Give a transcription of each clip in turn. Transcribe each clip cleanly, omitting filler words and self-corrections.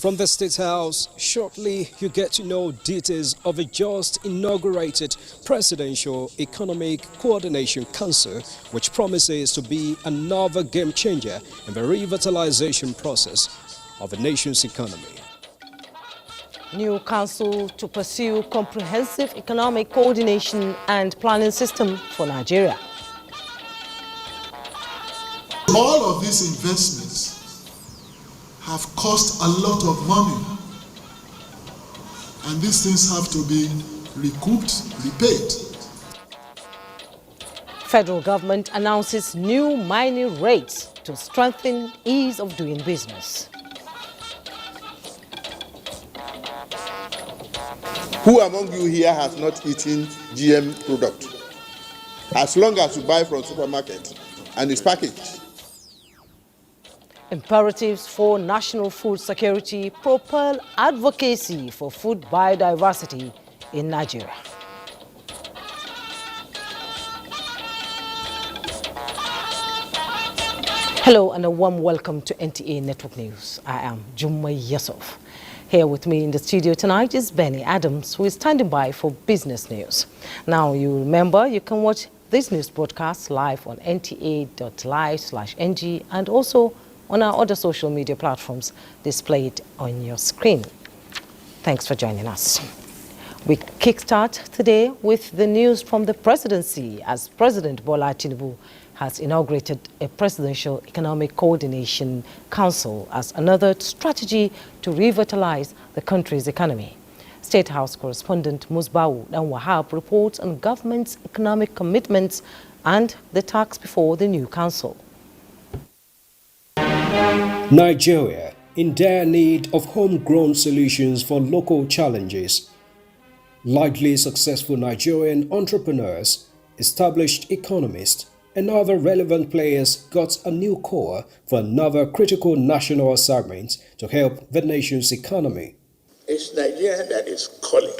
From the State House, shortly you get to know details of a just inaugurated Presidential Economic Coordination Council, which promises to be another game changer in the revitalization process of the nation's economy. New council to pursue comprehensive economic coordination and planning system for Nigeria. All of these investments have cost a lot of money, and these things have to be recouped, repaid. Federal government announces new mining rates to strengthen ease of doing business. Who among you here has not eaten GM product? As long as you buy from supermarket and it's packaged. Imperatives for national food security propel advocacy for food biodiversity in Nigeria. Hello and a warm welcome to NTA Network News. I am Jummai, Yusuf. Here with me in the studio tonight is Benny Adams, who is standing by for business news. Now, you remember you can watch this news broadcast live on nta.live/ng and also on our other social media platforms displayed on your screen. Thanks for joining us. We kickstart today with the news from the presidency as President Bola Tinubu has inaugurated a Presidential Economic Coordination Council as another strategy to revitalize the country's economy. State House correspondent Musbau Wahab reports on government's economic commitments and the tasks before the new council. Nigeria, in dire need of homegrown solutions for local challenges. Likely successful Nigerian entrepreneurs, established economists, and other relevant players got a new core for another critical national assignment to help the nation's economy. It's Nigeria that is calling,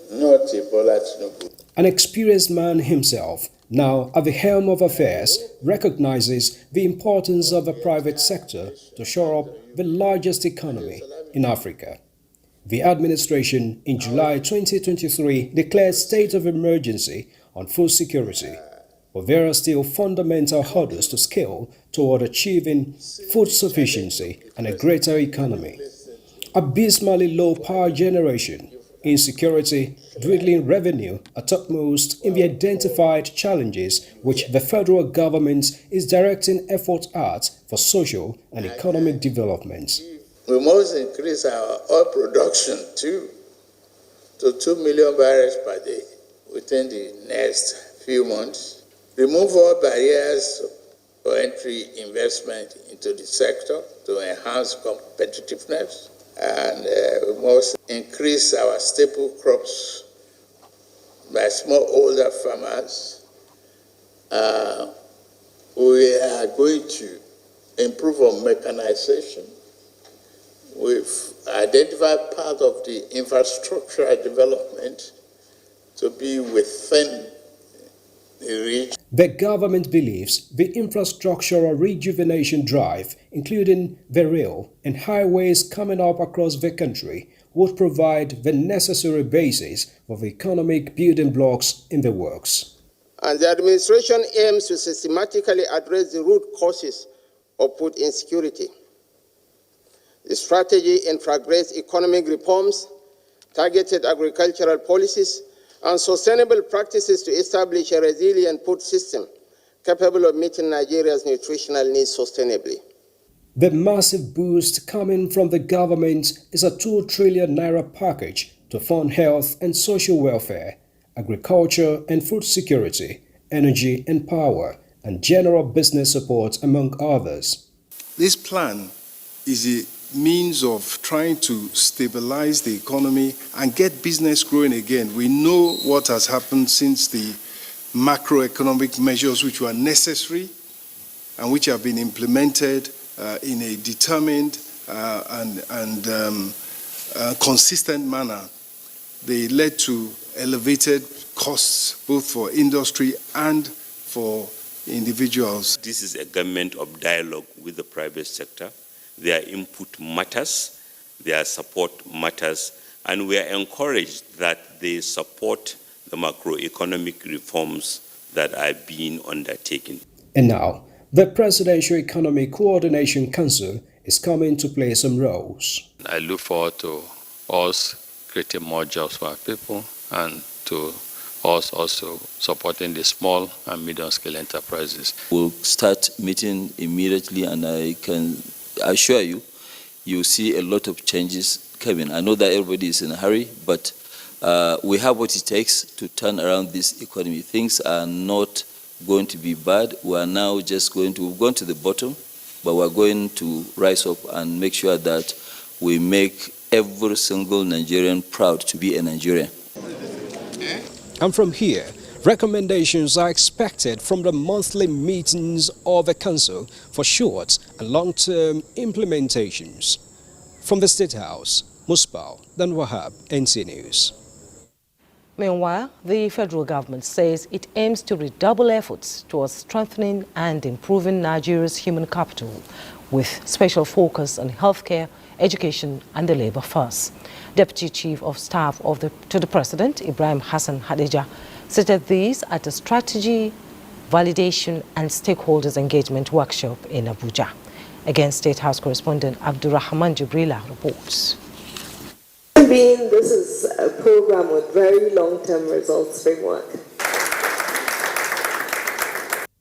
not Bola Tinubu. An experienced man himself, now at the helm of affairs, recognizes the importance of the private sector to shore up the largest economy in Africa. The administration in July 2023 declared state of emergency on food security, but there are still fundamental hurdles to scale toward achieving food sufficiency and a greater economy. Abysmally low power generation, insecurity, dwindling revenue are topmost in the identified challenges which the federal government is directing efforts at for social and economic development. We must increase our oil production to 2 million barrels per day within the next few months. Remove all barriers for entry investment into the sector to enhance competitiveness. And we must increase our staple crops by smallholder farmers. We are going to improve on mechanization. We've identified part of the infrastructural development to be within the region. The government believes the infrastructural rejuvenation drive, including the rail and highways coming up across the country, would provide the necessary basis for the economic building blocks in the works. And the administration aims to systematically address the root causes of food insecurity. The strategy integrates economic reforms, targeted agricultural policies, and sustainable practices to establish a resilient food system capable of meeting Nigeria's nutritional needs sustainably. The massive boost coming from the government is a 2 trillion naira package to fund health and social welfare, agriculture and food security, energy and power, and general business support, among others. This plan is a means of trying to stabilize the economy and get business growing again. We know what has happened since the macroeconomic measures which were necessary and which have been implemented in a determined and consistent manner. They led to elevated costs both for industry and for individuals. This is a government of dialogue with the private sector, Their input matters, their support matters, and we are encouraged that they support the macroeconomic reforms that are being undertaken. And now, the Presidential Economic Coordination Council is coming to play some roles. I look forward to us creating more jobs for our people and to us also supporting the small and medium-scale enterprises. We'll start meeting immediately, and I can assure you, you'll see a lot of changes coming. I know that everybody is in a hurry, but we have what it takes to turn around this economy. Things are not going to be bad. We are now just we've gone to the bottom, but we're going to rise up and make sure that we make every single Nigerian proud to be a Nigerian. And from here, recommendations are expected from the monthly meetings of the Council for short and long-term implementations. From the State House, Musbal Dan Wahab, NTA News. Meanwhile, the federal government says it aims to redouble efforts towards strengthening and improving Nigeria's human capital, with special focus on healthcare, education and the labor force. Deputy Chief of Staff to the President, Ibrahim Hassan Hadija, stated these at a strategy, validation and stakeholders engagement workshop in Abuja. Again, State House correspondent Abdurrahman Jibrila reports. This is a program with very long-term results framework.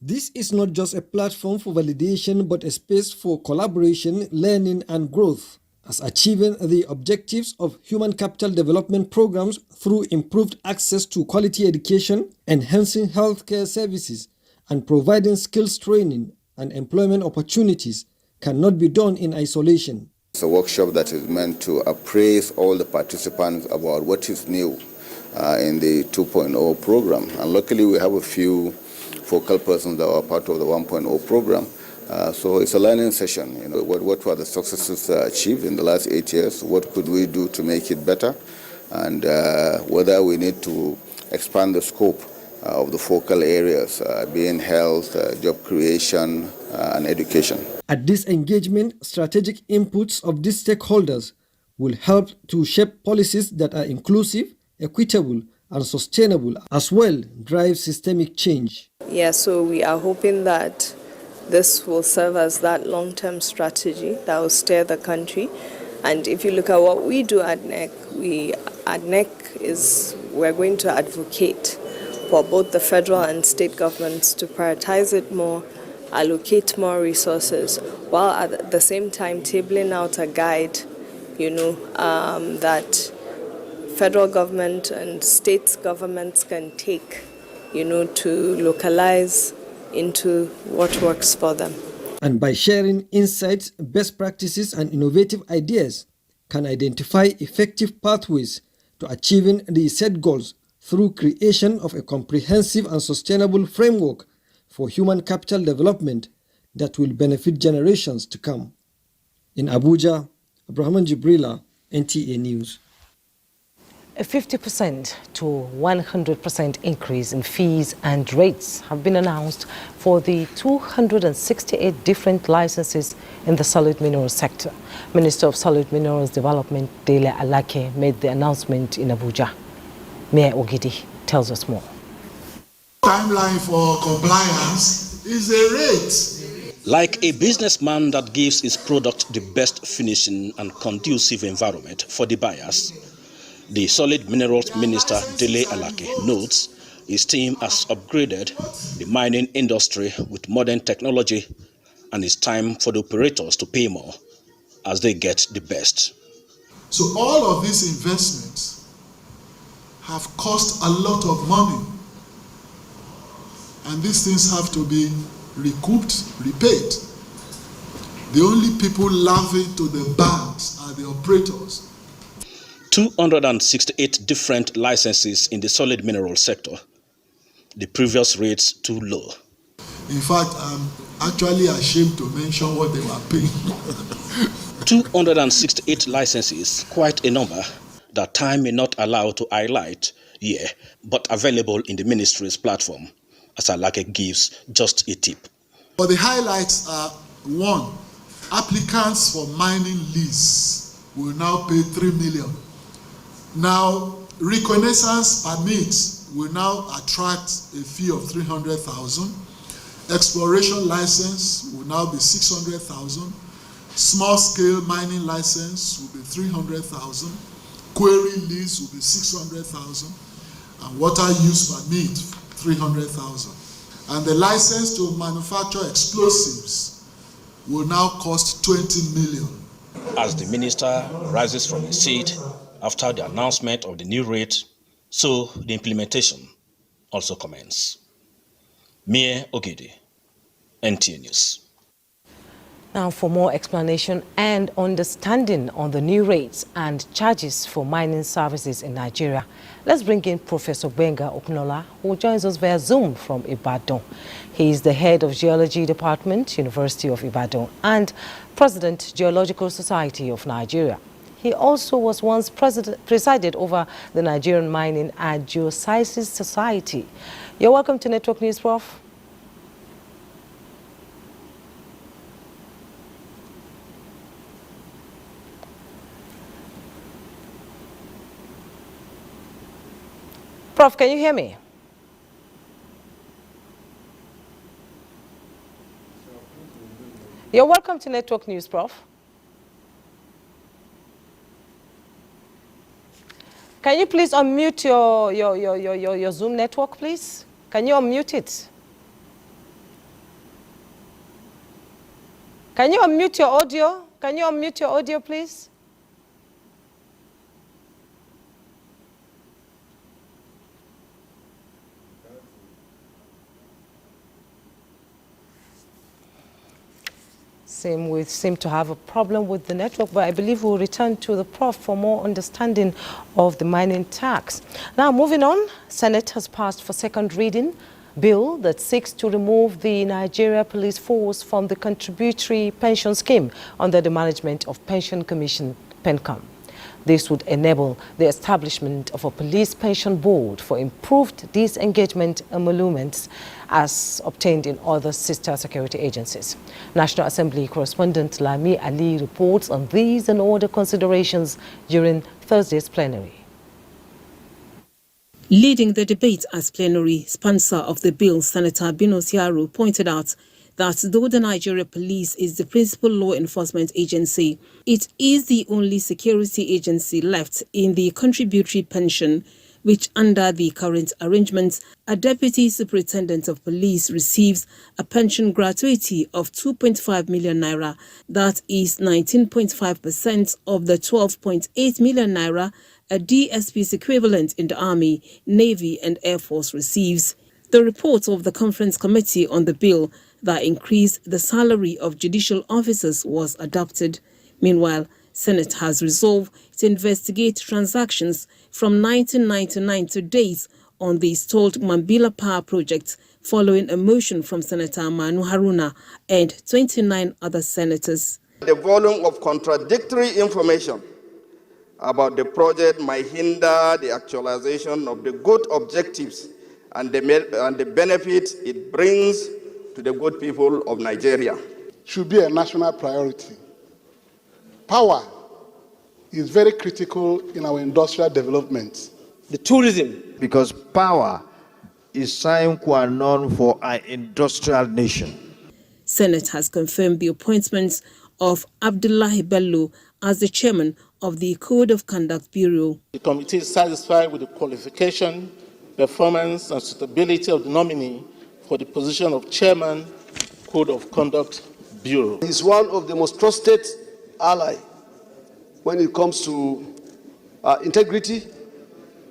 This is not just a platform for validation, but a space for collaboration, learning and growth, as achieving the objectives of human capital development programs through improved access to quality education, enhancing healthcare services, and providing skills training and employment opportunities cannot be done in isolation. It's a workshop that is meant to appraise all the participants about what is new in the 2.0 program. And luckily we have a few focal persons that are part of the 1.0 program. So it's a learning session. You know, what were the successes achieved in the last 8 years? What could we do to make it better? And whether we need to expand the scope of the focal areas, being health, job creation, and education. At this engagement, strategic inputs of these stakeholders will help to shape policies that are inclusive, equitable, and sustainable, as well drive systemic change. Yeah, so we are hoping that this will serve as that long-term strategy that will steer the country. And if you look at what we do at NEC, we're going to advocate for both the federal and state governments to prioritize it more, allocate more resources, while at the same time tabling out a guide, that federal government and state governments can take, to localize into what works for them. And by sharing insights, best practices and innovative ideas, can identify effective pathways to achieving the set goals through creation of a comprehensive and sustainable framework for human capital development that will benefit generations to come. In Abuja, Abraham Jibrila, NTA News. A 50% to 100% increase in fees and rates have been announced for the 268 different licenses in the solid minerals sector. Minister of Solid Minerals Development, Dele Alake, made the announcement in Abuja. Mayor Ogidi tells us more. Timeline for compliance is a rate. Like a businessman that gives his product the best finishing and conducive environment for the buyers, the Solid Minerals Minister Dele Alake notes his team has upgraded the mining industry with modern technology, and it's time for the operators to pay more as they get the best. So all of these investments have cost a lot of money, and these things have to be recouped, repaid. The only people laughing to the banks are the operators. 268 different licenses in the solid mineral sector. The previous rates too low. In fact, I'm actually ashamed to mention what they were paying. 268 licenses, quite a number that time may not allow to highlight here, but available in the ministry's platform, as Alake gives just a tip. But the highlights are: 1, Applicants for mining lease will now pay 3 million. Now, reconnaissance permits will now attract a fee of 300,000. Exploration license will now be 600,000. Small-scale mining license will be 300,000. Quarry lease will be 600,000. And water use permit 300,000. And the license to manufacture explosives will now cost 20 million. As the minister rises from his seat after the announcement of the new rate, so the implementation also commences. Mie Ogede, NTA News. Now, for more explanation and understanding on the new rates and charges for mining services in Nigeria, let's bring in Professor Benga Okunola, who joins us via Zoom from Ibadan. He is the head of Geology Department, University of Ibadan, and President, Geological Society of Nigeria. He also was once presided over the Nigerian Mining and Geosciences Society. You're welcome to Network News, Prof. Prof, can you hear me? You're welcome to Network News, Prof. Can you please unmute your Zoom network, please? Can you unmute it? Can you unmute your audio? Can you unmute your audio, please? We seem to have a problem with the network, but I believe we'll return to the Prof for more understanding of the mining tax. Now, moving on, Senate has passed for second reading bill that seeks to remove the Nigeria Police Force from the contributory pension scheme under the management of Pension Commission, PENCOM. This would enable the establishment of a police pension board for improved disengagement emoluments as obtained in other sister security agencies. National Assembly correspondent Lami Ali reports on these and other considerations during Thursday's plenary. Leading the debate as plenary sponsor of the bill, Senator Bino Siaru pointed out that though the Nigeria Police is the principal law enforcement agency, it is the only security agency left in the contributory pension, which under the current arrangements, a deputy superintendent of police receives a pension gratuity of 2.5 million naira. That is 19.5% of the 12.8 million naira a DSP's equivalent in the Army, Navy and Air Force receives. The report of the Conference Committee on the bill that increased the salary of judicial officers was adopted. Meanwhile, Senate has resolved to investigate transactions from 1999 to date on the stalled Mambila Power Project following a motion from Senator Manu Haruna and 29 other senators. The volume of contradictory information about the project might hinder the actualization of the good objectives and the benefits it brings to the good people of Nigeria. Should be a national priority. Power is very critical in our industrial development. The tourism, because power is sine qua non for our industrial nation. Senate has confirmed the appointment of Abdullahi Bello as the chairman of the Code of Conduct Bureau. The committee is satisfied with the qualification, performance and suitability of the nominee for the position of chairman, Code of Conduct Bureau. He is one of the most trusted allies when it comes to integrity,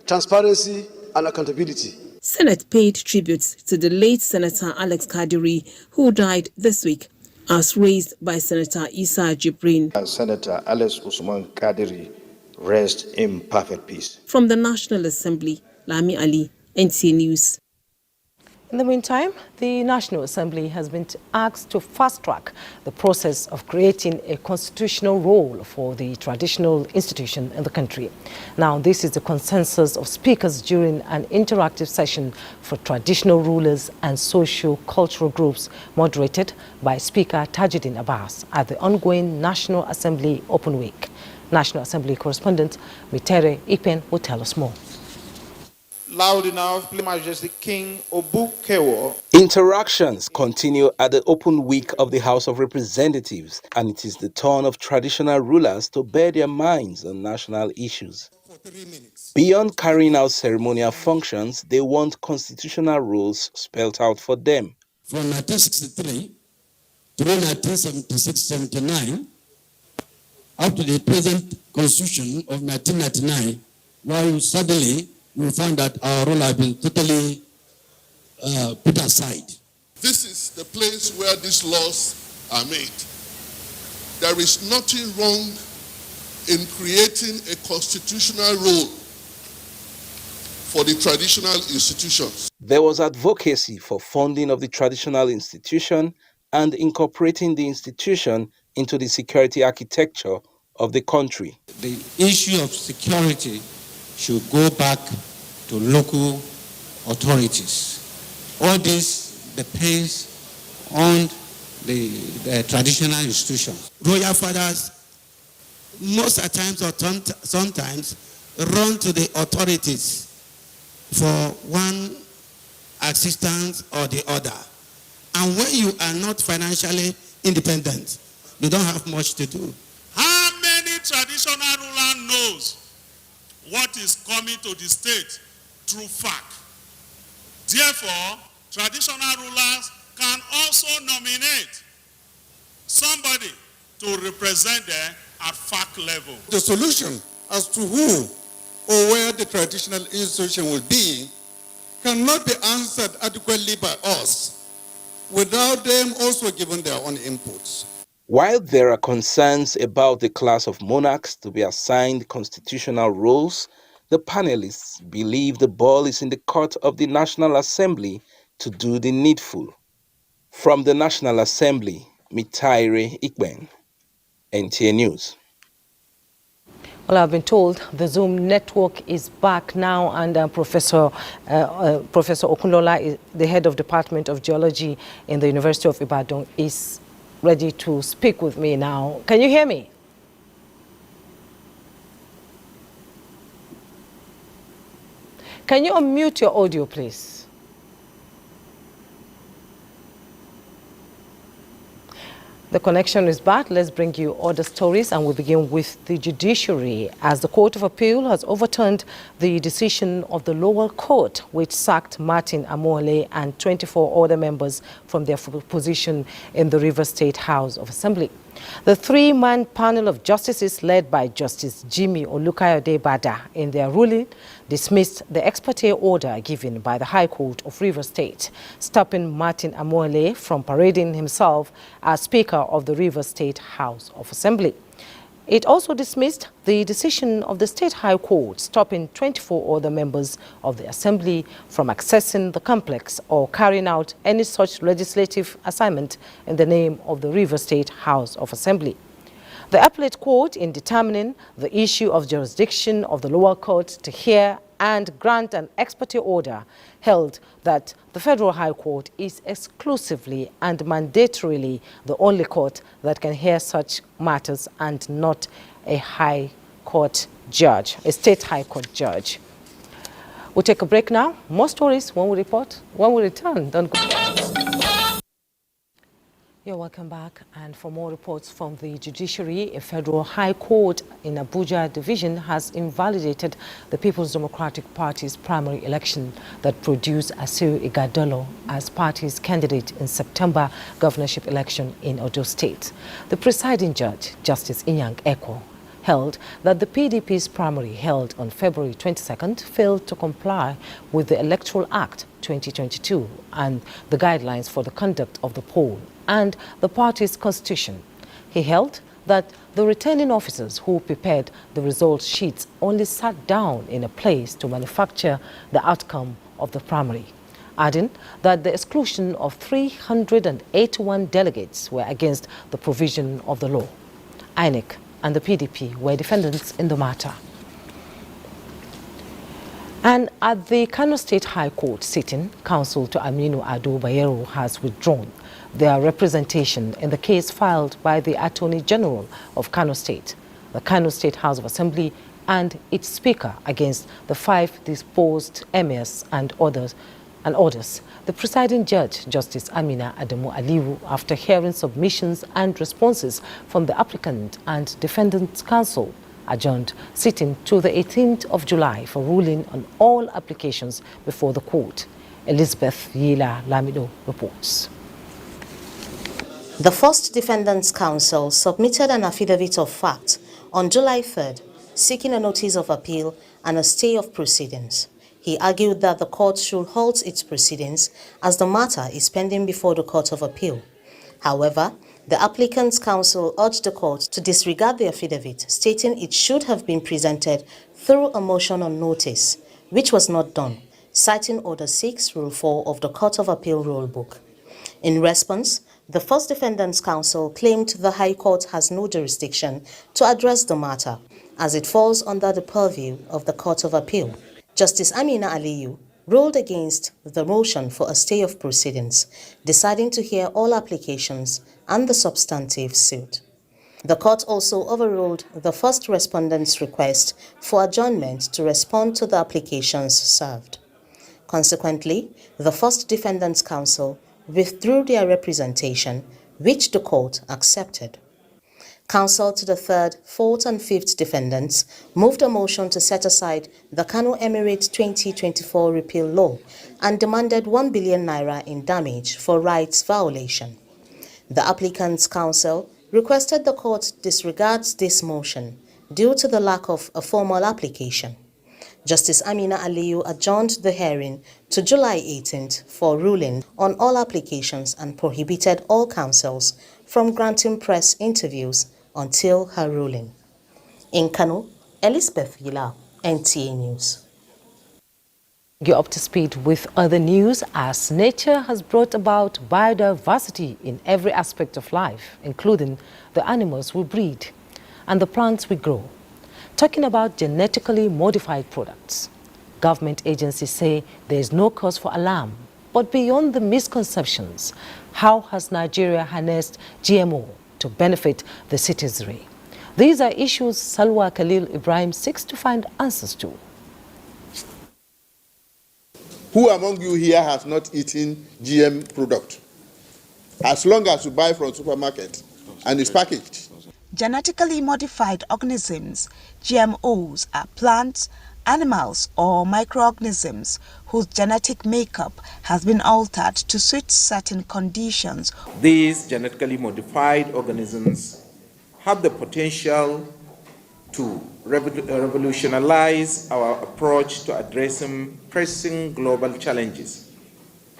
transparency and accountability. Senate paid tribute to the late Senator Alex Kadiri, who died this week, as raised by Senator Isa Jibrin. Senator Alex Usman Kadiri rest in perfect peace. From the National Assembly, Lami Ali, NTA News. In the meantime, the National Assembly has been asked to fast-track the process of creating a constitutional role for the traditional institution in the country. Now, this is the consensus of speakers during an interactive session for traditional rulers and socio-cultural groups moderated by Speaker Tajuddin Abbas at the ongoing National Assembly Open Week. National Assembly correspondent Mitere Ipen will tell us more. Loud enough, His Majesty King Obukewo. Interactions continue at the open week of the House of Representatives, and it is the turn of traditional rulers to bear their minds on national issues. Beyond carrying out ceremonial functions, they want constitutional rules spelled out for them. From 1963 through 1976-79, up to the present Constitution of 1999, while suddenly we found that our role has been totally put aside. This is the place where these laws are made. There is nothing wrong in creating a constitutional role for the traditional institutions. There was advocacy for funding of the traditional institution and incorporating the institution into the security architecture of the country. The issue of security should go back to local authorities. All this depends on the traditional institutions. Royal fathers, most at times or sometimes, run to the authorities for one assistance or the other. And when you are not financially independent, you don't have much to do. How many traditional ruler knows what is coming to the state through fact? Therefore, traditional rulers can also nominate somebody to represent them at fact level. The solution as to who or where the traditional institution will be cannot be answered adequately by us without them also giving their own inputs. While there are concerns about the class of monarchs to be assigned constitutional roles, the panelists believe the ball is in the court of the National Assembly to do the needful. From the National Assembly, Mitaire Ikben, NTA News. Well, I've been told the Zoom network is back now, and Professor Okunlola, the head of Department of Geology in the University of Ibadan, is ready to speak with me now. Can you hear me? Can you unmute your audio, please? The connection is bad. Let's bring you other stories, and we begin with the judiciary, as the Court of Appeal has overturned the decision of the lower court, which sacked Martin Amoale and 24 other members from their position in the Rivers State House of Assembly. The three-man panel of justices led by Justice Jimmy Olukayode Bada in their ruling dismissed the ex parte order given by the High Court of Rivers State, stopping Martin Amoale from parading himself as Speaker of the Rivers State House of Assembly. It also dismissed the decision of the State High Court stopping 24 other members of the Assembly from accessing the complex or carrying out any such legislative assignment in the name of the Rivers State House of Assembly. The appellate court, in determining the issue of jurisdiction of the lower court to hear and grant an ex parte order, held that the Federal High Court is exclusively and mandatorily the only court that can hear such matters, and not a high court judge, a state high court judge. We'll take a break now. More stories when we return. Don't go. You're welcome back, and for more reports from the judiciary, a federal high court in Abuja division has invalidated the People's Democratic Party's primary election that produced Asiu Ighodalo as party's candidate in September governorship election in Oyo State. The presiding judge, Justice Inyang Eko, held that the PDP's primary held on February 22nd failed to comply with the Electoral Act 2022 and the guidelines for the conduct of the poll and the party's constitution. He held that the returning officers who prepared the result sheets only sat down in a place to manufacture the outcome of the primary. adding that the exclusion of 381 delegates were against the provision of the law. INEC and the PDP were defendants in the matter. And at the Kano State High Court sitting, counsel to Aminu Ado Bayero has withdrawn their representation in the case filed by the Attorney General of Kano State, the Kano State House of Assembly, and its Speaker against the 5 disposed emirs and orders. The presiding judge, Justice Amina Adamu Aliyu, after hearing submissions and responses from the applicant and defendant's counsel, adjourned sitting to the 18th of July for ruling on all applications before the court. Elizabeth Yila Lamido reports. The first defendant's counsel submitted an affidavit of fact on July 3rd, seeking a notice of appeal and a stay of proceedings. He argued that the court should halt its proceedings as the matter is pending before the Court of Appeal. However, the applicant's counsel urged the court to disregard the affidavit, stating it should have been presented through a motion on notice, which was not done, citing Order 6, Rule 4 of the Court of Appeal Rulebook. In response, the first defendant's counsel claimed the High Court has no jurisdiction to address the matter, as it falls under the purview of the Court of Appeal. Justice Amina Aliyu ruled against the motion for a stay of proceedings, deciding to hear all applications and the substantive suit. The court also overruled the first respondent's request for adjournment to respond to the applications served. Consequently, the first defendant's counsel withdrew their representation, which the court accepted. Counsel to the third, fourth, and fifth defendants moved a motion to set aside the Kano Emirate 2024 repeal law and demanded 1 billion naira in damage for rights violation. The applicant's counsel requested the court disregards this motion due to the lack of a formal application. Justice Amina Aliyu adjourned the hearing to July 18th for ruling on all applications and prohibited all counsels from granting press interviews until her ruling. In Kano, Elizabeth Yila, NTA News. You're up to speed with other news as nature has brought about biodiversity in every aspect of life, including the animals we breed and the plants we grow. Talking about genetically modified products, government agencies say there is no cause for alarm. But beyond the misconceptions, how has Nigeria harnessed GMO to benefit the citizenry? These are issues Salwa Khalil Ibrahim seeks to find answers to. Who among you here has not eaten GM product? As long as you buy from supermarket and it's packaged. Genetically modified organisms, GMOs, are plants, animals, or microorganisms whose genetic makeup has been altered to suit certain conditions. These genetically modified organisms have the potential to revolutionize our approach to addressing pressing global challenges,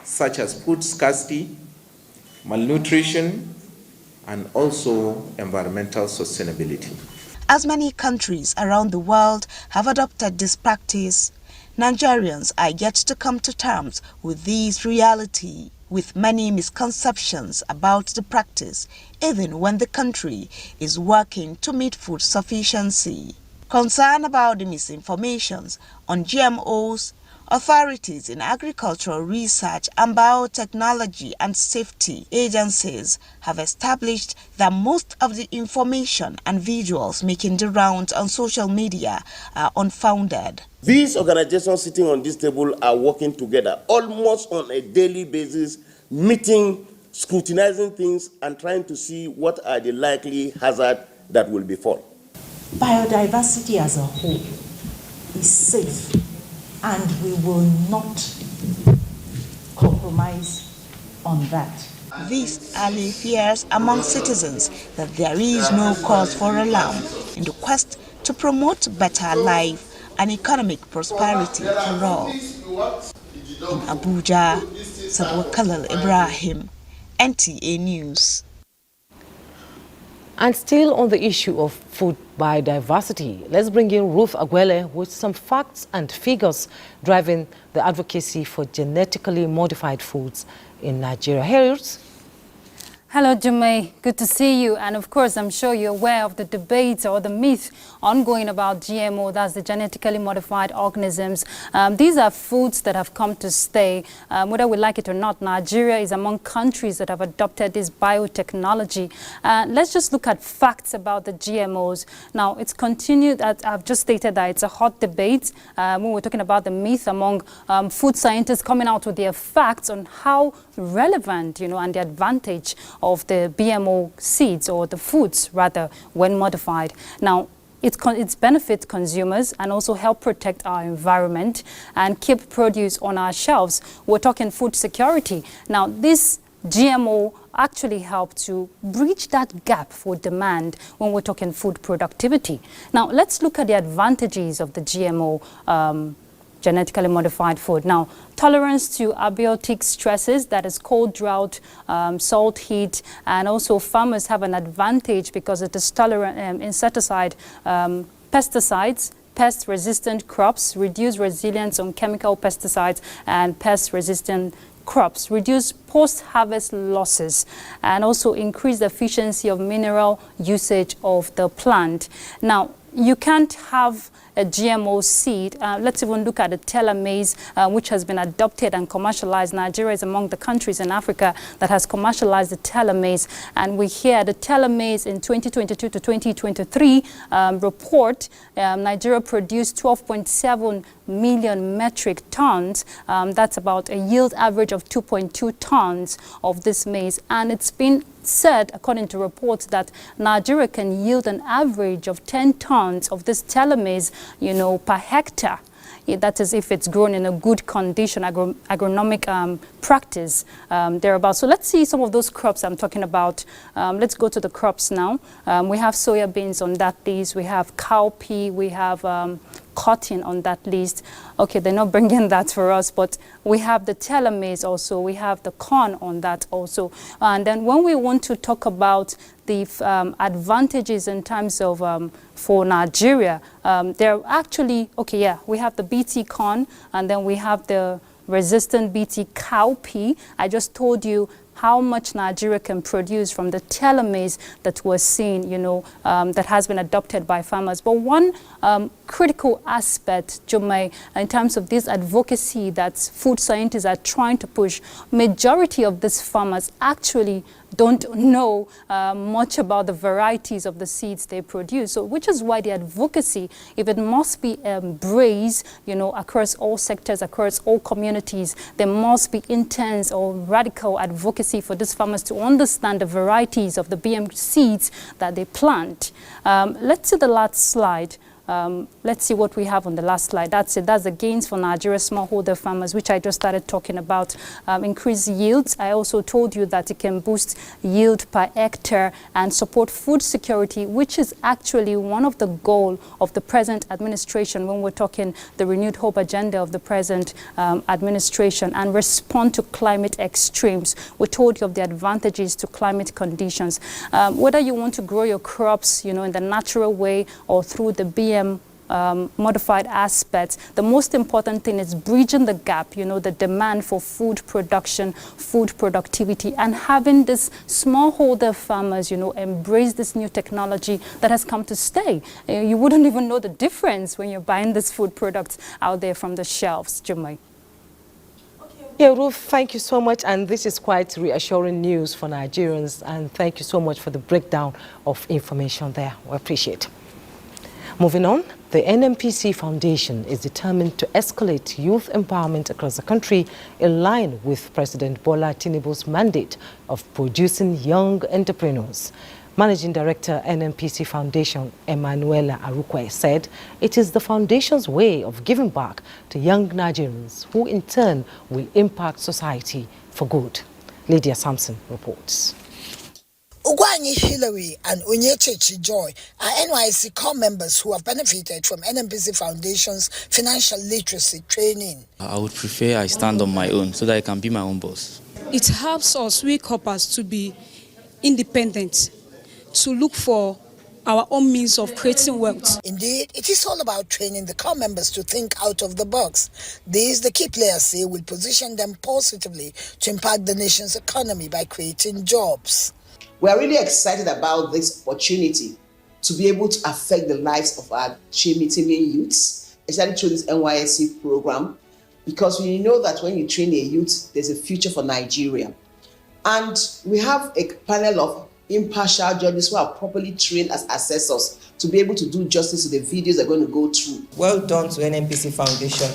such as food scarcity, malnutrition, and also environmental sustainability. As many countries around the world have adopted this practice, Nigerians are yet to come to terms with this reality, with many misconceptions about the practice, even when the country is working to meet food sufficiency. Concerned about the misinformations on GMOs, authorities in agricultural research and biotechnology and safety agencies have established that most of the information and visuals making the rounds on social media are unfounded. These organizations sitting on this table are working together almost on a daily basis, meeting, scrutinizing things, and trying to see what are the likely hazards that will befall. Biodiversity as a whole is safe, and we will not compromise on that. These allay fears among citizens that there is no cause for alarm in the quest to promote better life and economic prosperity for all. In Abuja, Salwa Khalil Ibrahim, NTA News. And still on the issue of food biodiversity, let's bring in Ruth Aguele with some facts and figures driving the advocacy for genetically modified foods in Nigeria. Here Ruth. Hello, Jummai. Good to see you. And of course, I'm sure you're aware of the debate or the myth ongoing about GMO, that's the genetically modified organisms. These are foods that have come to stay. Whether we like it or not, Nigeria is among countries that have adopted this biotechnology. Let's just look at facts about the GMOs. Now, it's continued, I've just stated that it's a hot debate when we're talking about the myth among food scientists coming out with their facts on how relevant, and the advantage of the BMO seeds, or the foods rather, when modified. Now, it's benefit consumers and also help protect our environment and keep produce on our shelves. We're talking food security. Now, this GMO actually help to bridge that gap for demand when we're talking food productivity. Now, let's look at the advantages of the GMO genetically modified food. Now, tolerance to abiotic stresses, that is cold, drought, salt, heat, and also farmers have an advantage because it is tolerant insecticide, pesticides, pest-resistant crops, reduce reliance on chemical pesticides and pest-resistant crops, reduce post-harvest losses, and also increase the efficiency of mineral usage of the plant. Now, you can't have a GMO seed. Let's even look at the telemaize, which has been adopted and commercialized. Nigeria is among the countries in Africa that has commercialized the telemaize. And we hear the telemaize in 2022 to 2023 report, Nigeria produced 12.7 million metric tons. That's about a yield average of 2.2 tons of this maize. And it's been said, according to reports, that Nigeria can yield an average of 10 tons of this telemaize, per hectare. That is if it's grown in a good condition, agronomic practice thereabouts. So let's see some of those crops I'm talking about. Let's go to the crops now. We have soya beans on that list. We have cowpea. We have cotton on that list. Okay, they're not bringing that for us, but we have the telemaize also. We have the corn on that also. And then when we want to talk about the advantages in terms of for Nigeria, they're actually, we have the BT corn, and then we have the resistant BT cowpea. I just told you how much Nigeria can produce from the telemaize that we're seeing, that has been adopted by farmers. But one critical aspect, Jummai, in terms of this advocacy that food scientists are trying to push, majority of these farmers actually don't know much about the varieties of the seeds they produce. So, which is why the advocacy, if it must be embraced, across all sectors, across all communities, there must be intense or radical advocacy for these farmers to understand the varieties of the BM seeds that they plant. Let's see the last slide. Let's see what we have on the last slide. That's it. That's the gains for Nigeria smallholder farmers, which I just started talking about. Increased yields. I also told you that it can boost yield per hectare and support food security, which is actually one of the goals of the present administration when we're talking the renewed hope agenda of the present administration, and respond to climate extremes. We told you of the advantages to climate conditions. Whether you want to grow your crops, in the natural way or through the BM modified aspects, the most important thing is bridging the gap, the demand for food production, food productivity, and having this smallholder farmers, embrace this new technology that has come to stay. You wouldn't even know the difference when you're buying these food products out there from the shelves, Jummai. Yeah, Ruth, thank you so much. And this is quite reassuring news for Nigerians. And thank you so much for the breakdown of information there. We appreciate it. Moving on, the NMPC Foundation is determined to escalate youth empowerment across the country in line with President Bola Tinubu's mandate of producing young entrepreneurs. Managing Director, NMPC Foundation, Emanuela Arukwe, said it is the foundation's way of giving back to young Nigerians who in turn will impact society for good. Lydia Sampson reports. Ugwanyi Hillary and Onyechechi Joy are NYC core members who have benefited from NMPC Foundation's financial literacy training. I would prefer I stand on my own so that I can be my own boss. It helps us, we coppers, to be independent, to look for our own means of creating wealth. Indeed, it is all about training the core members to think out of the box. These, the key players say, will position them positively to impact the nation's economy by creating jobs. We are really excited about this opportunity to be able to affect the lives of our Chimitimian youths, especially through this NYSC program, because we know that when you train a youth, there's a future for Nigeria. And we have a panel of impartial judges who are properly trained as assessors to be able to do justice to the videos they're going to go through. Well done to NNPC Foundation.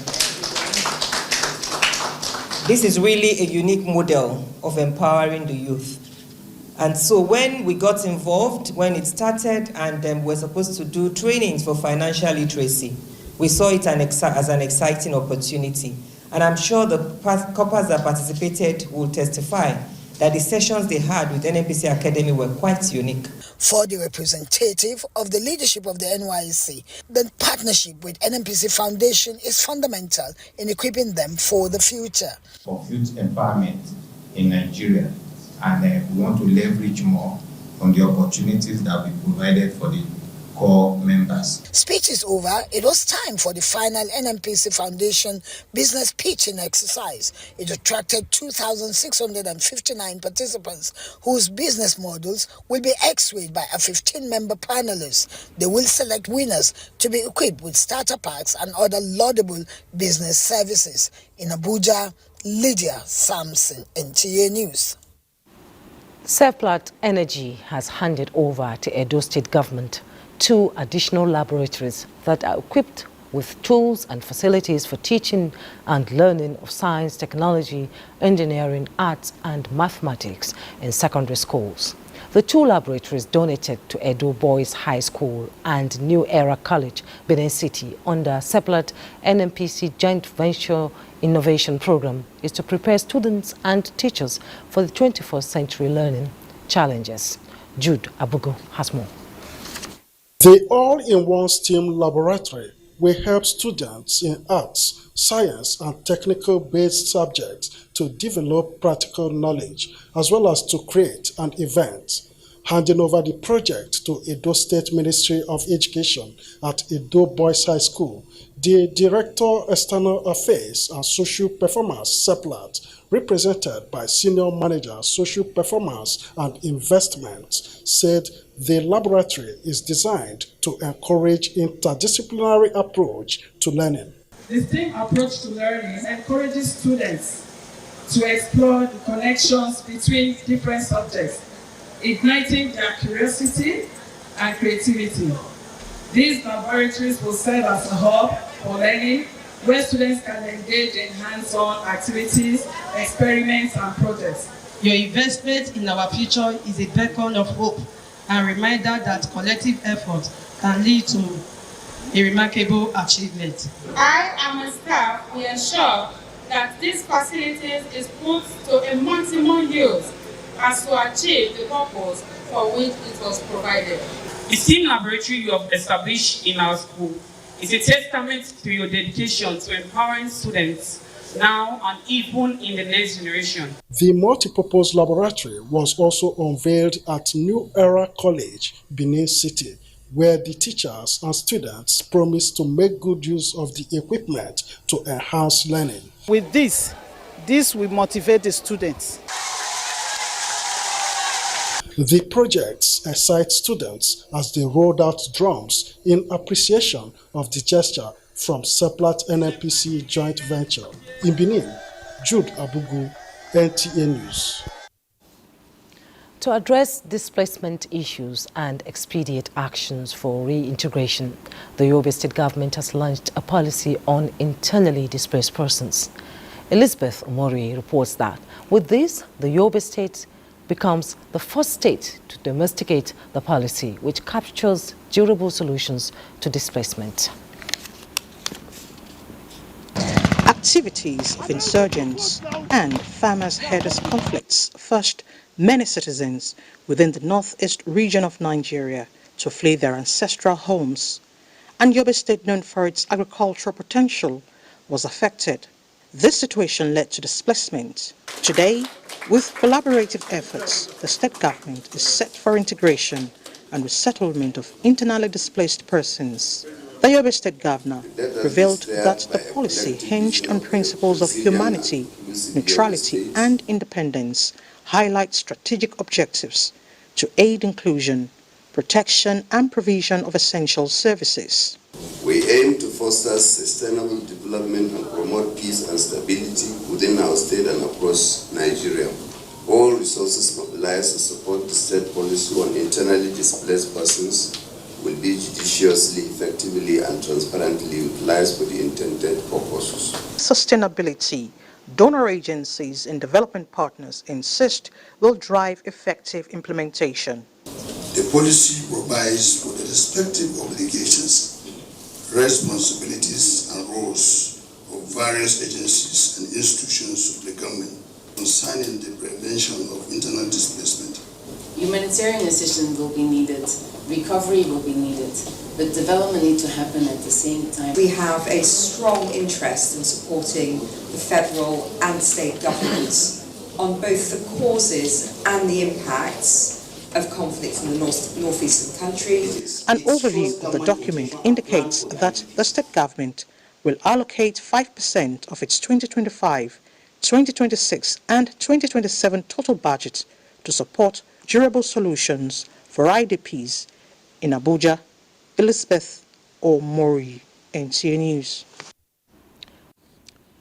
This is really a unique model of empowering the youth. And so when we got involved, when it started, and we're supposed to do trainings for financial literacy, we saw it as an exciting opportunity. And I'm sure the coppers that participated will testify that the sessions they had with NNPC Academy were quite unique. For the representative of the leadership of the NYSC, the partnership with NNPC Foundation is fundamental in equipping them for the future. For youth empowerment in Nigeria, and we want to leverage more on the opportunities that we provided for the core members. Speech is over. It was time for the final NNPC Foundation business pitching exercise. It attracted 2,659 participants whose business models will be x-rayed by a 15-member panelist. They will select winners to be equipped with starter packs and other laudable business services. In Abuja, Lydia Samson, NTA News. Seplat Energy has handed over to Edo State Government 2 additional laboratories that are equipped with tools and facilities for teaching and learning of science, technology, engineering, arts and mathematics in secondary schools. The 2 laboratories donated to Edo Boys High School and New Era College, Benin City, under Seplat NNPC Joint Venture Innovation Program is to prepare students and teachers for the 21st century learning challenges. Jude Abugo has more. The all-in-one STEAM laboratory will help students in arts, science and technical-based subjects to develop practical knowledge as well as to create an event. Handing over the project to Edo State Ministry of Education at Edo Boys High School, the Director External Affairs and Social Performance Seplat, represented by Senior Manager Social Performance and Investments, said the laboratory is designed to encourage interdisciplinary approach to learning. The STEAM approach to learning encourages students to explore the connections between different subjects, igniting their curiosity and creativity. These laboratories will serve as a hub for learning, where students can engage in hands-on activities, experiments, and projects. Your investment in our future is a beacon of hope and reminder that collective effort can lead to a remarkable achievement. I and my staff will ensure that this facility is put to a maximum use as to achieve the purpose for which it was provided. The STEAM laboratory you have established in our school is a testament to your dedication to empowering students now and even in the next generation. The multipurpose laboratory was also unveiled at New Era College, Benin City, where the teachers and students promised to make good use of the equipment to enhance learning. With this will motivate the students. The projects excite students as they rolled out drums in appreciation of the gesture from Seplat NNPC Joint Venture. In Benin, Jude Abugu, NTA News. To address displacement issues and expedite actions for reintegration, the Yobe State government has launched a policy on internally displaced persons. Elizabeth Omori reports that with this, the Yobe State becomes the first state to domesticate the policy, which captures durable solutions to displacement. Activities of insurgents and farmers-herders conflicts forced many citizens within the northeast region of Nigeria to flee their ancestral homes, and Yobe State, known for its agricultural potential, was affected. This situation led to displacement. Today, with collaborative efforts, the state government is set for integration and resettlement of internally displaced persons. The Yobe State Governor revealed that the policy hinged on principles of humanity, neutrality, and independence highlight strategic objectives to aid inclusion, protection, and provision of essential services. We aim to foster sustainable development and promote peace and stability within our state and across Nigeria. All resources mobilized to support the state policy on internally displaced persons will be judiciously, effectively, and transparently utilized for the intended purposes. Sustainability, donor agencies and development partners insist will drive effective implementation. The policy provides for the respective obligations, responsibilities, and roles of various agencies and institutions of the government concerning the prevention of internal displacement. Humanitarian assistance will be needed, recovery will be needed, but development needs to happen at the same time. We have a strong interest in supporting the federal and state governments on both the causes and the impacts of conflicts in the northeastern country. An overview of the document indicates that the state government will allocate 5% of its 2025, 2026 and 2027 total budget to support durable solutions for IDPs in Abuja, Elizabeth or Mori. NTA News.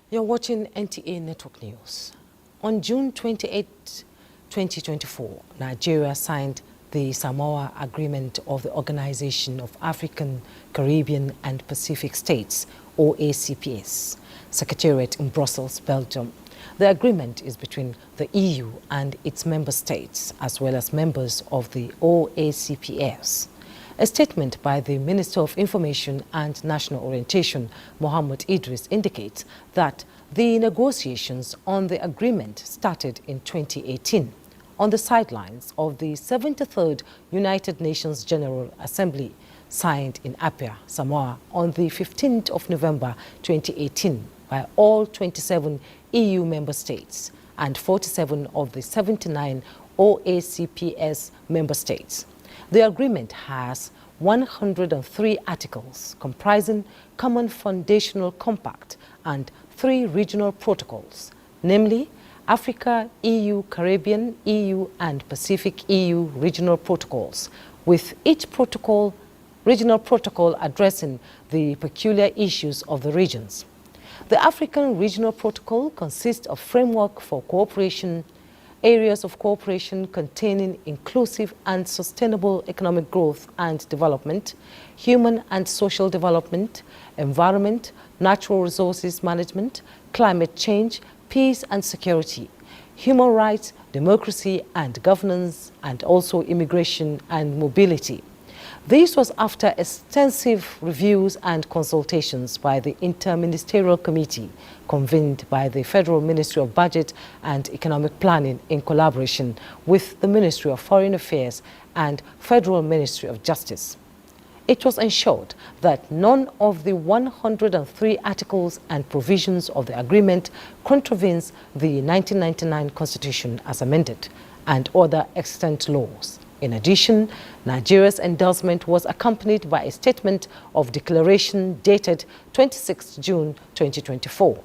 You're watching NTA Network News. On June 28, 2024, Nigeria signed the Samoa Agreement of the Organization of African, Caribbean and Pacific States, OACPS, Secretariat in Brussels, Belgium. The agreement is between the EU and its member states, as well as members of the OACPS. A statement by the Minister of Information and National Orientation, Mohammed Idris, indicates that the negotiations on the agreement started in 2018 on the sidelines of the 73rd United Nations General Assembly, signed in Apia, Samoa, on the 15th of November 2018 by all 27 EU member states and 47 of the 79 OACPS member states. The agreement has 103 articles comprising common foundational compact and 3 regional protocols, namely Africa, EU, Caribbean, EU and Pacific EU regional protocols, with each regional protocol addressing the peculiar issues of the regions. The African Regional Protocol consists of framework for cooperation, areas of cooperation containing inclusive and sustainable economic growth and development, human and social development, environment, natural resources management, climate change, peace and security, human rights, democracy and governance, and also immigration and mobility. This was after extensive reviews and consultations by the Interministerial Committee convened by the Federal Ministry of Budget and Economic Planning in collaboration with the Ministry of Foreign Affairs and Federal Ministry of Justice. It was ensured that none of the 103 articles and provisions of the agreement contravenes the 1999 Constitution as amended and other extant laws. In addition, Nigeria's endorsement was accompanied by a statement of declaration dated 26 June 2024,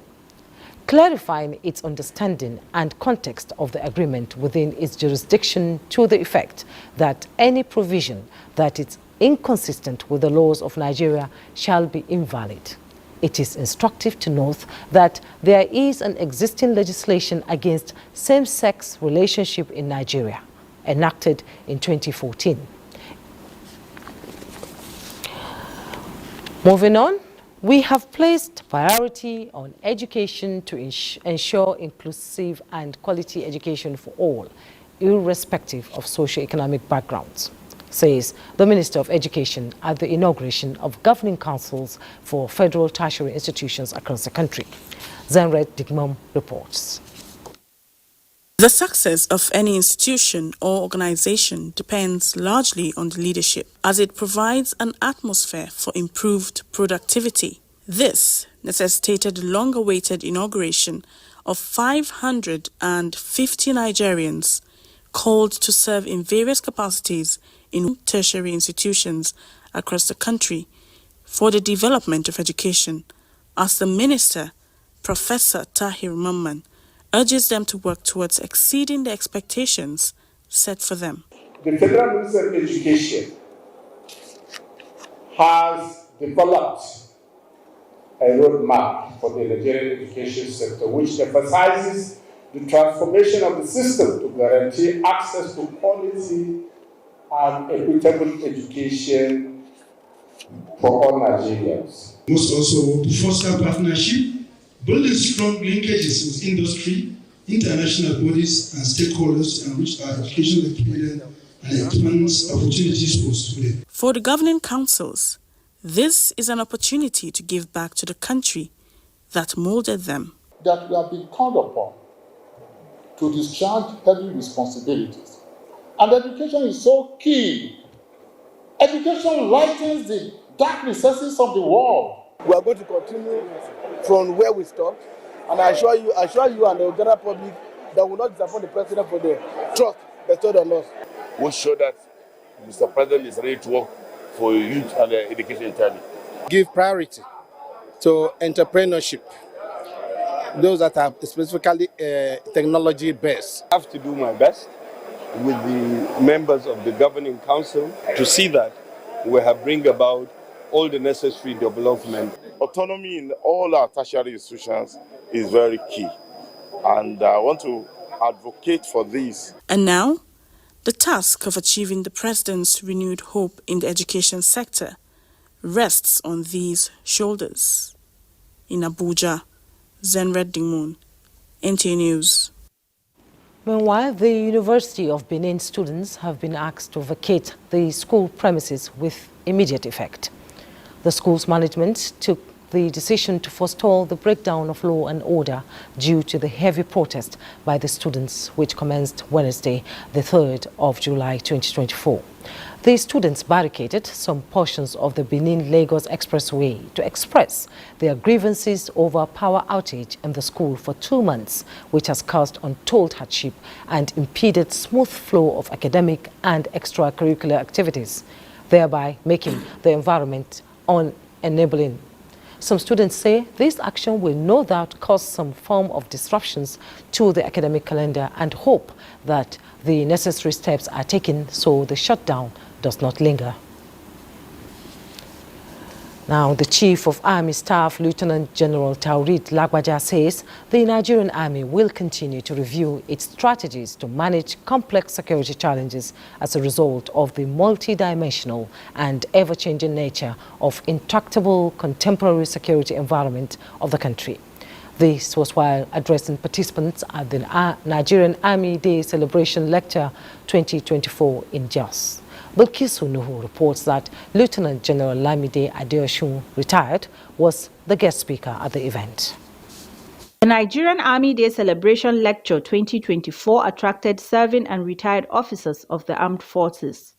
clarifying its understanding and context of the agreement within its jurisdiction to the effect that any provision that is inconsistent with the laws of Nigeria shall be invalid. It is instructive to note that there is an existing legislation against same-sex relationship in Nigeria, enacted in 2014. Moving on, we have placed priority on education to ensure inclusive and quality education for all, irrespective of socio-economic backgrounds, says the Minister of Education at the inauguration of governing councils for federal tertiary institutions across the country. Zenred Digmam reports. The success of any institution or organization depends largely on the leadership, as it provides an atmosphere for improved productivity. This necessitated the long-awaited inauguration of 550 Nigerians called to serve in various capacities in tertiary institutions across the country for the development of education, as the Minister, Professor Tahir Mamman, urges them to work towards exceeding the expectations set for them. The Federal Ministry of Education has developed a roadmap for the Nigerian education sector, which emphasizes the transformation of the system to guarantee access to quality and equitable education for all Nigerians. We must also to foster partnership, building strong linkages with industry, international bodies, and stakeholders, and reach our educational experience and expand opportunities for students. For the governing councils, this is an opportunity to give back to the country that molded them. That we have been called upon to discharge heavy responsibilities. And education is so key. Education lightens the dark recesses of the world. We are going to continue from where we stopped, and I assure you and the general public that we will not disappoint the president for the trust bestowed on us. We'll show that Mr. President is ready to work for youth and education entirely. Give priority to entrepreneurship, those that are specifically technology based. I have to do my best with the members of the governing council to see that we have bring about all the necessary development. Autonomy in all our tertiary institutions is very key, and I want to advocate for this. And now, the task of achieving the President's renewed hope in the education sector rests on these shoulders. In Abuja, Zenred Dingmoon, NTA News. Meanwhile, the University of Benin students have been asked to vacate the school premises with immediate effect. The school's management took the decision to forestall the breakdown of law and order due to the heavy protest by the students, which commenced Wednesday, the 3rd of July 2024. The students barricaded some portions of the Benin-Lagos Expressway to express their grievances over power outage in the school for 2 months, which has caused untold hardship and impeded smooth flow of academic and extracurricular activities, thereby making the environment unenabling. Some students say this action will no doubt cause some form of disruptions to the academic calendar and hope that the necessary steps are taken so the shutdown does not linger. Now, the Chief of Army Staff, Lieutenant General Taurid Lagbaja, says the Nigerian Army will continue to review its strategies to manage complex security challenges as a result of the multidimensional and ever-changing nature of intractable contemporary security environment of the country. This was while addressing participants at the Nigerian Army Day Celebration Lecture 2024 in Jos. Bilkisu Nuhu reports that Lieutenant General Lamide Adeosun, retired, was the guest speaker at the event. The Nigerian Army Day Celebration Lecture 2024 attracted serving and retired officers of the armed forces.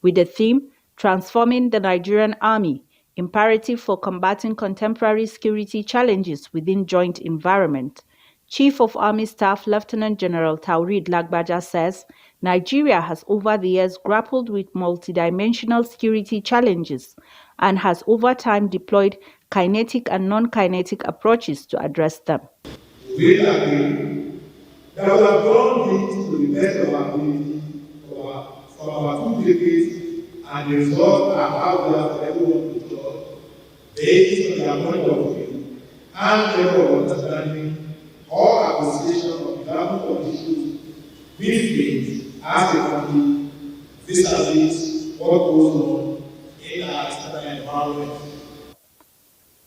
With the theme, Transforming the Nigerian Army, Imperative for Combating Contemporary Security Challenges Within Joint Environment, Chief of Army Staff Lieutenant General Taurid Lagbaja says Nigeria has over the years grappled with multidimensional security challenges and has over time deployed kinetic and non-kinetic approaches to address them. We agree that we have done this to the best of our ability for our 2 decades, and the results are how we have everyone to judge based on their point of view and level of understanding or appreciation of development of issues we face as a country vis-a-vis what goes on in our external environment.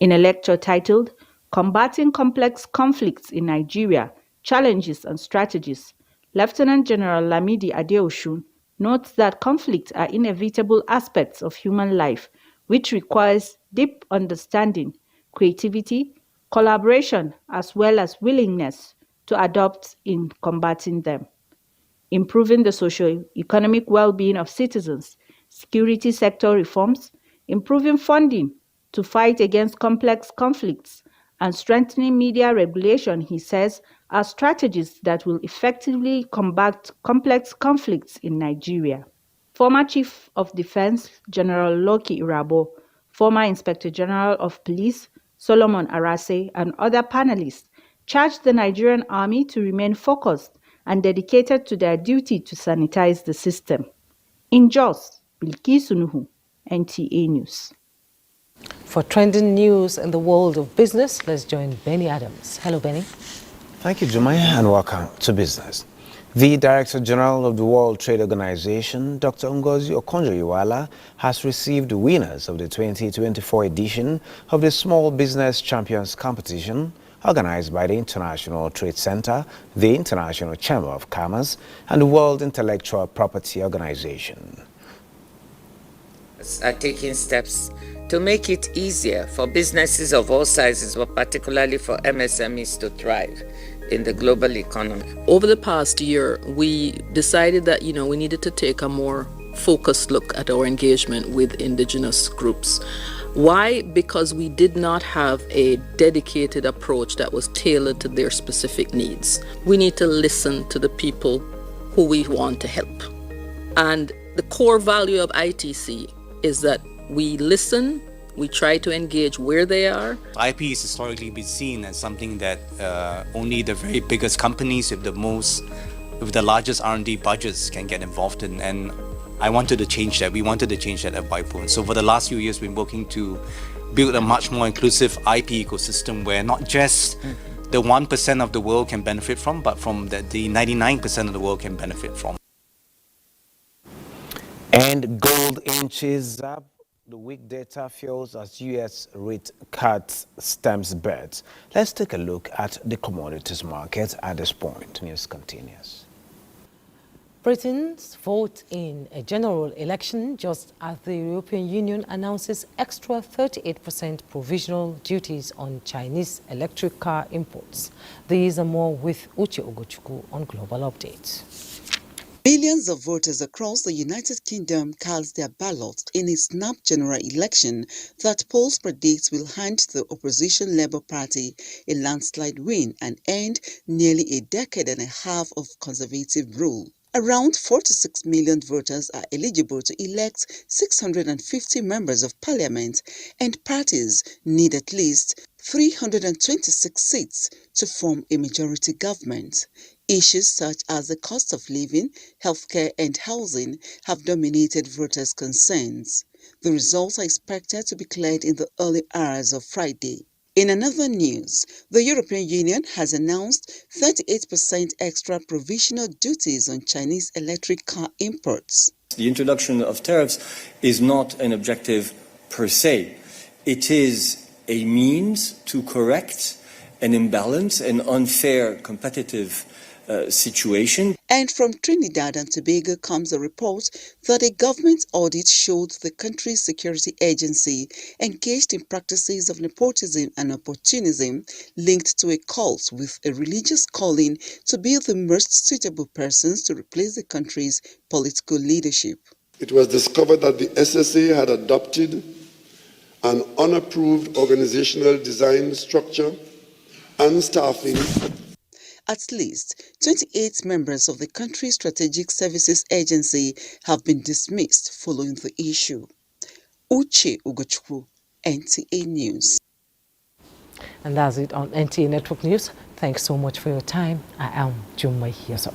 In a lecture titled Combating Complex Conflicts in Nigeria, Challenges and Strategies, Lieutenant General Lamide Adeosun notes that conflicts are inevitable aspects of human life, which requires deep understanding, creativity, collaboration, as well as willingness to adopt in combating them. Improving the socio-economic well-being of citizens, security sector reforms, improving funding to fight against complex conflicts, and strengthening media regulation, he says, are strategies that will effectively combat complex conflicts in Nigeria. former Chief of Defense General Loki Irabo, former Inspector General of Police Solomon Arase, and other panelists charged the Nigerian army to remain focused and dedicated to their duty to sanitize the system. In Jos, Bilkisu Nuhu, NTA News. For trending news in the world of business, let's join Benny Adams. Hello, Benny. Thank you, Jummai, and welcome to Business. The Director General of the World Trade Organization, Dr. Ngozi Okonjo-Iweala, has received winners of the 2024 edition of the Small Business Champions Competition organized by the International Trade Center, the International Chamber of Commerce, and the World Intellectual Property Organization. Are taking steps to make it easier for businesses of all sizes, but particularly for MSMEs to thrive in the global economy. Over the past year, we decided that, we needed to take a more focused look at our engagement with indigenous groups. Why? Because we did not have a dedicated approach that was tailored to their specific needs. We need to listen to the people who we want to help. And the core value of ITC is that we listen, we try to engage where they are. IP has historically been seen as something that only the very biggest companies with the largest R&D budgets can get involved in, and I wanted to change that. We wanted to change that at WIPO. And so for the last few years, we've been working to build a much more inclusive IP ecosystem where not just the 1% of the world can benefit from, but from the 99% of the world can benefit from. And gold inches up. The weak data fuels as U.S. rate cuts stems bets. Let's take a look at the commodities market at this point. News continues. Britain's vote in a general election just as the European Union announces extra 38% provisional duties on Chinese electric car imports. These are more with Uche Ogochukwu on Global Update. Millions of voters across the United Kingdom cast their ballots in a snap general election that polls predict will hand the opposition Labour Party a landslide win and end nearly a decade and a half of Conservative rule. Around 46 million voters are eligible to elect 650 members of parliament, and parties need at least 326 seats to form a majority government. Issues such as the cost of living, healthcare and housing have dominated voters' concerns. The results are expected to be declared in the early hours of Friday. In another news, the European Union has announced 38% extra provisional duties on Chinese electric car imports. The introduction of tariffs is not an objective per se. It is a means to correct an imbalance, an unfair competitive situation. And from Trinidad and Tobago comes a report that a government audit showed the country's security agency engaged in practices of nepotism and opportunism linked to a cult with a religious calling to be the most suitable persons to replace the country's political leadership. It was discovered that the SSA had adopted an unapproved organizational design structure and staffing. At least 28 members of the country's Strategic Services Agency have been dismissed following the issue. Uche Ugochukwu, NTA News. And that's it on NTA Network News. Thanks so much for your time. I am Jummai Yusuf.